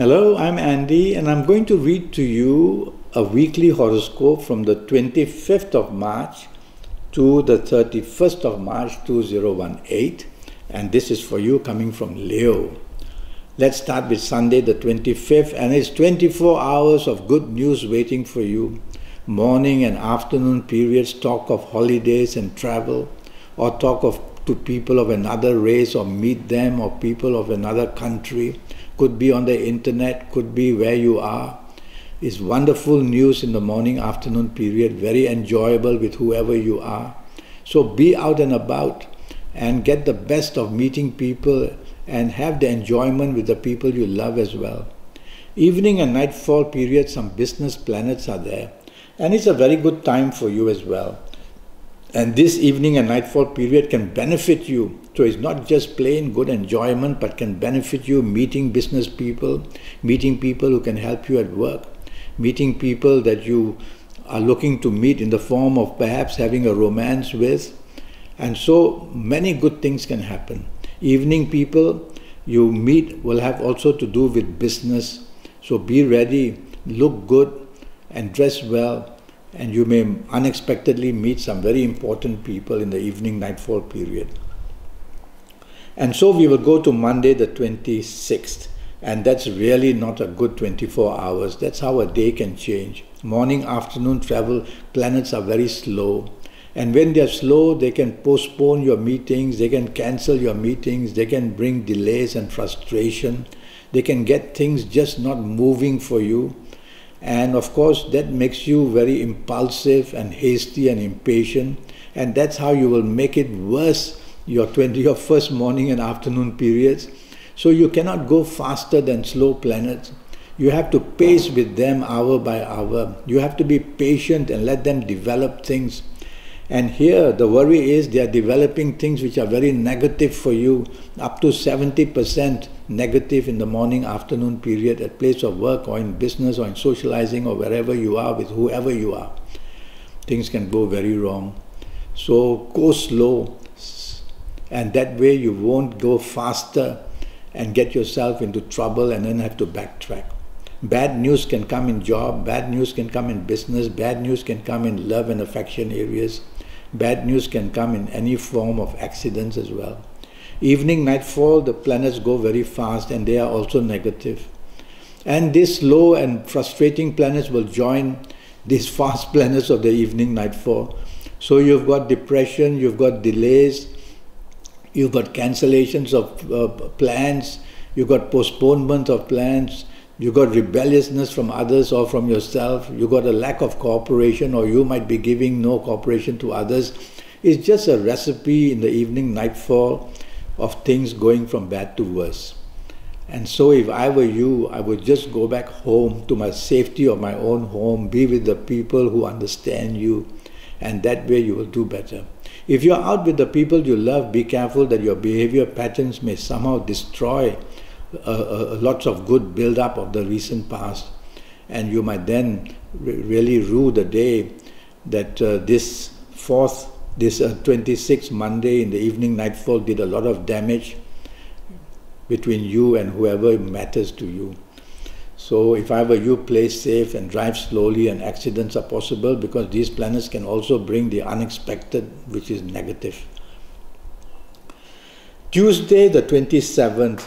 Hello, I'm Andy, and I'm going to read to you a weekly horoscope from the 25th of March to the 31st of March 2018, and this is for you coming from Leo. Let's start with Sunday the 25th, and it's 24 hours of good news waiting for you. Morning and afternoon periods talk of holidays and travel, or to people of another race, or meet them, or people of another country. Could be on the internet, could be where you are. It's wonderful news in the morning afternoon period, very enjoyable with whoever you are. So be out and about and get the best of meeting people and have the enjoyment with the people you love as well. Evening and nightfall period, some business planets are there, and it's a very good time for you as well. And this evening and nightfall period can benefit you. So it's not just plain good enjoyment, but can benefit you meeting business people, meeting people who can help you at work, meeting people that you are looking to meet in the form of perhaps having a romance with. And so many good things can happen. Evening people you meet will have also to do with business. So be ready, look good and dress well. And you may unexpectedly meet some very important people in the evening nightfall period. And so we will go to Monday the 26th, and that's really not a good 24 hours. That's how a day can change. Morning, afternoon travel, planets are very slow. And when they're slow, they can postpone your meetings, they can cancel your meetings, they can bring delays and frustration. They can get things just not moving for you. And of course, that makes you very impulsive and hasty and impatient. And that's how you will make it worse, your first morning and afternoon periods. So you cannot go faster than slow planets. You have to pace with them hour by hour. You have to be patient and let them develop things. And here the worry is they are developing things which are very negative for you, up to 70% negative in the morning afternoon period at place of work or in business or in socializing or wherever you are with whoever you are. Things can go very wrong. So go slow, and that way you won't go faster and get yourself into trouble and then have to backtrack. Bad news can come in job, bad news can come in business, bad news can come in love and affection areas. Bad news can come in any form of accidents as well. Evening, nightfall, the planets go very fast and they are also negative. And these slow and frustrating planets will join these fast planets of the evening, nightfall. So you've got depression, you've got delays, you've got cancellations of plans, you've got postponement of plans, you got rebelliousness from others or from yourself. You got a lack of cooperation, or you might be giving no cooperation to others. It's just a recipe in the evening nightfall of things going from bad to worse. And so if I were you, I would just go back home to my safety of my own home, be with the people who understand you, and that way you will do better. If you're out with the people you love, be careful that your behavior patterns may somehow destroy lots of good build-up of the recent past, and you might then really rue the day that this 26th Monday in the evening nightfall did a lot of damage between you and whoever matters to you. So if I were you, play safe and drive slowly, and accidents are possible because these planets can also bring the unexpected, which is negative. Tuesday the 27th,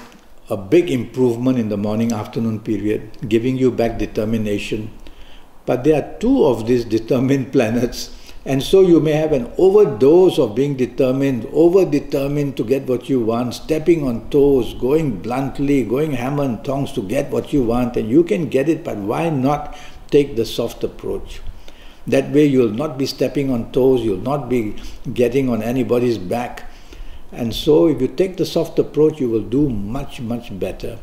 a big improvement in the morning-afternoon period, giving you back determination. But there are two of these determined planets, and so you may have an overdose of being determined, over-determined to get what you want, stepping on toes, going bluntly, going hammer and tongs to get what you want, and you can get it, but why not take the soft approach? That way you'll not be stepping on toes, you'll not be getting on anybody's back. And so if you take the soft approach, you will do much, much better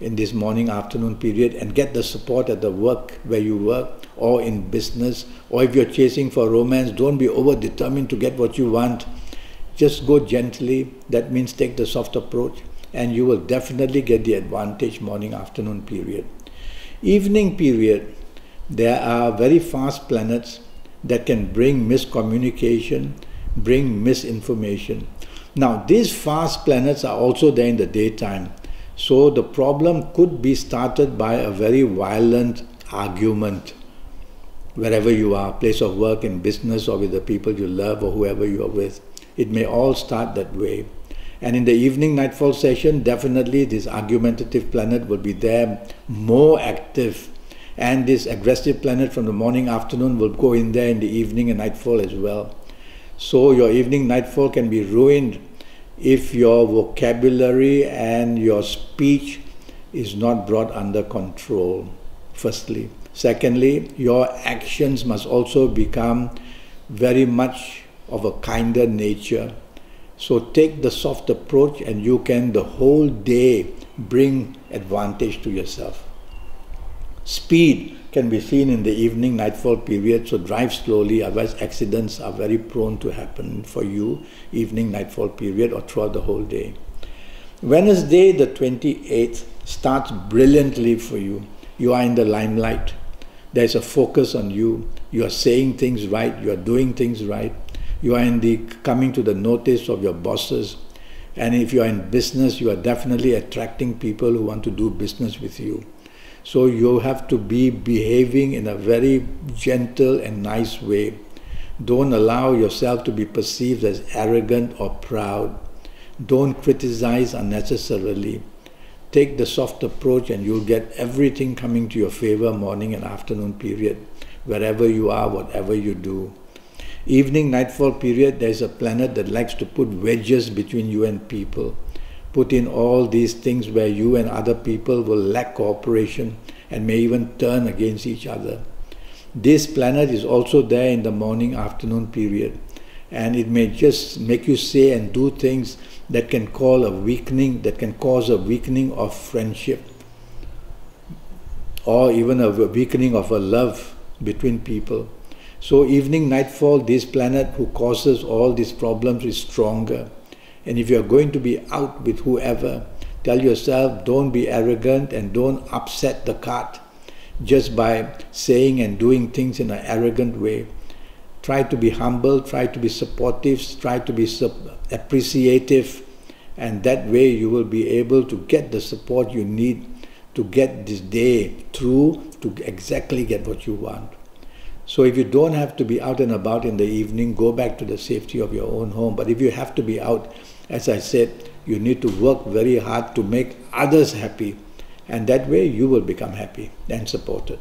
in this morning-afternoon period and get the support at the work where you work or in business. Or if you're chasing for romance, don't be over-determined to get what you want. Just go gently. That means take the soft approach, and you will definitely get the advantage morning-afternoon period. Evening period, there are very fast planets that can bring miscommunication, bring misinformation. Now, these fast planets are also there in the daytime. So the problem could be started by a very violent argument wherever you are, place of work, in business, or with the people you love, or whoever you are with. It may all start that way. And in the evening nightfall session, definitely this argumentative planet will be there, more active. And this aggressive planet from the morning, afternoon will go in there in the evening and nightfall as well. So your evening nightfall can be ruined if your vocabulary and your speech is not brought under control, firstly. Secondly, your actions must also become very much of a kinder nature. So take the soft approach and you can the whole day bring advantage to yourself. Speed can be seen in the evening nightfall period, so drive slowly, otherwise accidents are very prone to happen for you, evening nightfall period or throughout the whole day. Wednesday the 28th starts brilliantly for you. You are in the limelight. There's a focus on you. You are saying things right, you are doing things right. You are coming to the notice of your bosses. And if you are in business, you are definitely attracting people who want to do business with you. So you have to be behaving in a very gentle and nice way. Don't allow yourself to be perceived as arrogant or proud. Don't criticize unnecessarily. Take the soft approach and you'll get everything coming to your favor morning and afternoon period, wherever you are, whatever you do. Evening nightfall period, there's a planet that likes to put wedges between you and people. Put in all these things where you and other people will lack cooperation and may even turn against each other. This planet is also there in the morning afternoon period, and it may just make you say and do things that can cause a weakening of friendship, or even a weakening of a love between people. So evening nightfall, this planet who causes all these problems is stronger. And if you are going to be out with whoever, tell yourself, don't be arrogant and don't upset the cart just by saying and doing things in an arrogant way. Try to be humble, try to be supportive, try to be appreciative, and that way you will be able to get the support you need to get this day through to exactly get what you want. So if you don't have to be out and about in the evening, go back to the safety of your own home. But if you have to be out, as I said, you need to work very hard to make others happy. And that way you will become happy and supported.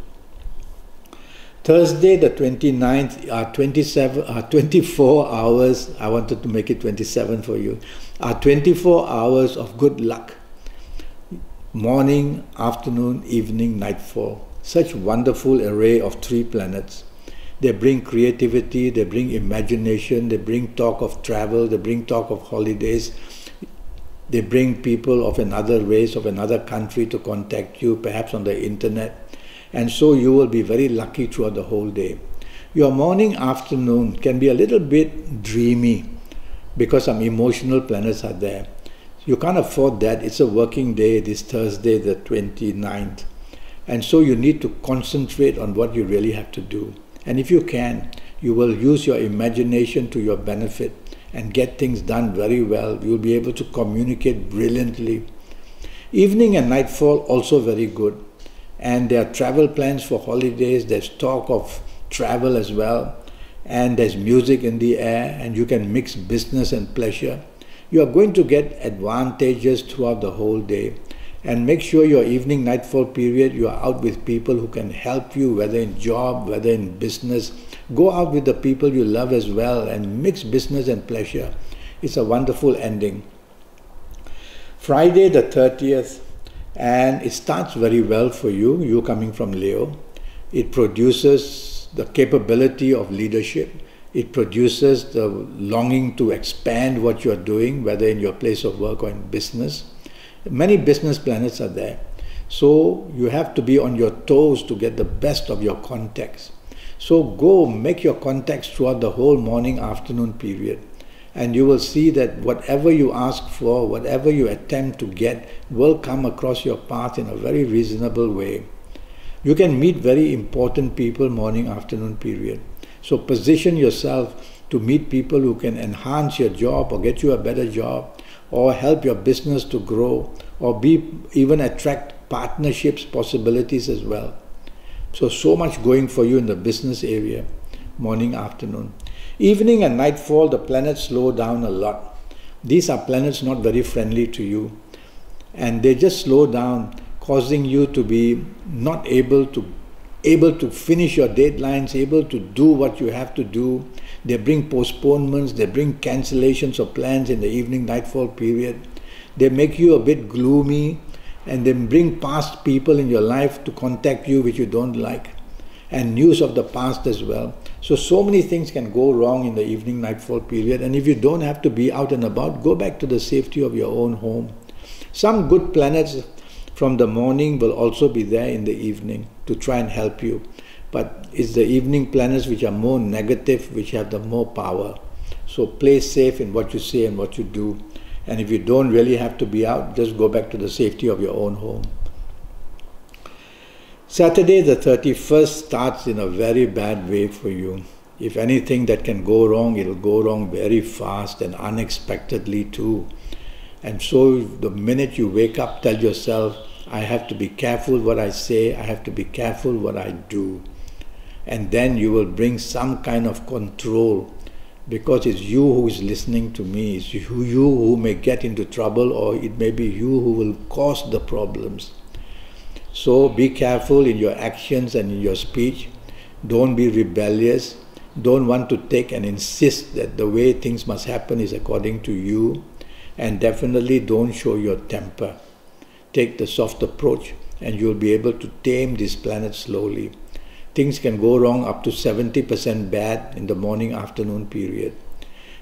Thursday the 29th are 24 hours, I wanted to make it 27 for you, are 24 hours of good luck. Morning, afternoon, evening, nightfall. Such wonderful array of 3 planets. They bring creativity, they bring imagination, they bring talk of travel, they bring talk of holidays. They bring people of another race, of another country to contact you, perhaps on the internet. And so you will be very lucky throughout the whole day. Your morning, afternoon can be a little bit dreamy because some emotional planets are there. You can't afford that. It's a working day, this Thursday, the 29th. And so you need to concentrate on what you really have to do. And if you can, you will use your imagination to your benefit and get things done very well. You'll be able to communicate brilliantly. Evening and nightfall also very good. And there are travel plans for holidays. There's talk of travel as well. And there's music in the air, and you can mix business and pleasure. You are going to get advantages throughout the whole day. And make sure your evening nightfall period, you are out with people who can help you, whether in job, whether in business. Go out with the people you love as well and mix business and pleasure. It's a wonderful ending. Friday the 30th, and it starts very well for you, you coming from Leo. It produces the capability of leadership. It produces the longing to expand what you're doing, whether in your place of work or in business. Many business planets are there. So you have to be on your toes to get the best of your contacts. So go make your contacts throughout the whole morning, afternoon period. And you will see that whatever you ask for, whatever you attempt to get, will come across your path in a very reasonable way. You can meet very important people morning, afternoon period. So position yourself to meet people who can enhance your job or get you a better job, or help your business to grow, or even attract partnerships possibilities as well. So much going for you in the business area, morning, afternoon. Evening and nightfall, the planets slow down a lot. These are planets not very friendly to you, and they just slow down, causing you to be not able to finish your deadlines, able to do what you have to do. They bring postponements, they bring cancellations of plans in the evening nightfall period. They make you a bit gloomy, and they bring past people in your life to contact you which you don't like, and news of the past as well. So many things can go wrong in the evening nightfall period, and if you don't have to be out and about, go back to the safety of your own home. Some good planets from the morning will also be there in the evening to try and help you, but it's the evening planets which are more negative which have the more power. So play safe in what you say and what you do, and if you don't really have to be out, just go back to the safety of your own home. Saturday the 31st starts in a very bad way for you. If anything that can go wrong, it will go wrong very fast and unexpectedly too. And so the minute you wake up, tell yourself, I have to be careful what I say, I have to be careful what I do. And then you will bring some kind of control, because it's you who is listening to me, it's you who may get into trouble, or it may be you who will cause the problems. So be careful in your actions and in your speech. Don't be rebellious. Don't want to take and insist that the way things must happen is according to you. And definitely don't show your temper. Take the soft approach, and you'll be able to tame this planet slowly. Things can go wrong up to 70% bad in the morning-afternoon period.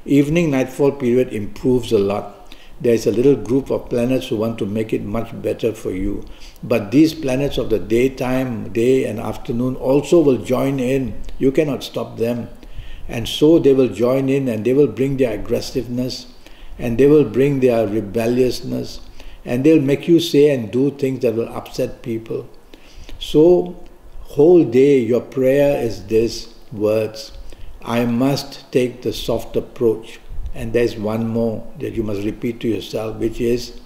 Evening-nightfall period improves a lot. There's a little group of planets who want to make it much better for you. But these planets of the daytime, day and afternoon also will join in. You cannot stop them. And so they will join in, and they will bring their aggressiveness, and they will bring their rebelliousness, and they'll make you say and do things that will upset people. So whole day your prayer is these words: I must take the soft approach. And there's one more that you must repeat to yourself, which is,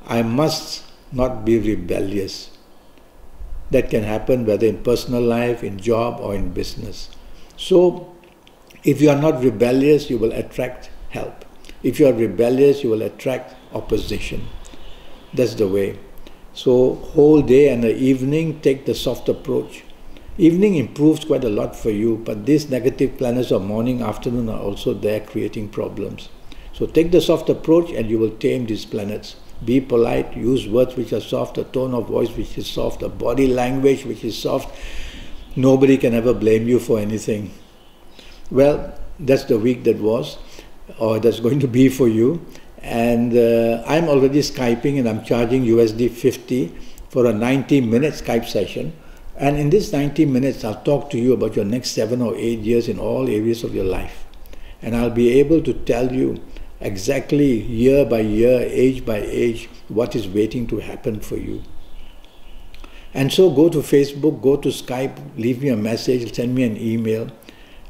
I must not be rebellious. That can happen whether in personal life, in job, or in business. So if you are not rebellious, you will attract help. If you are rebellious, you will attract opposition. That's the way. So whole day and the evening, take the soft approach. Evening improves quite a lot for you, but these negative planets of morning, afternoon are also there creating problems. So take the soft approach, and you will tame these planets. Be polite, use words which are soft, a tone of voice which is soft, a body language which is soft. Nobody can ever blame you for anything. Well, that's the week that was, or that's going to be for you. And I'm already Skyping, and I'm charging USD 50 for a 90-minute Skype session. And in this 90 minutes, I'll talk to you about your next 7 or 8 years in all areas of your life. And I'll be able to tell you exactly year by year, age by age, what is waiting to happen for you. And so go to Facebook, go to Skype, leave me a message, send me an email,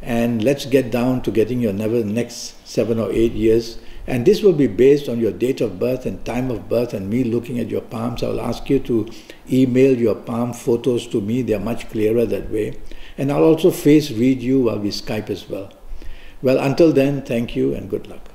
and let's get down to getting your next 7 or 8 years. And this will be based on your date of birth and time of birth, and me looking at your palms. I will ask you to email your palm photos to me. They are much clearer that way. And I'll also face read you while we Skype as well. Well, until then, thank you and good luck.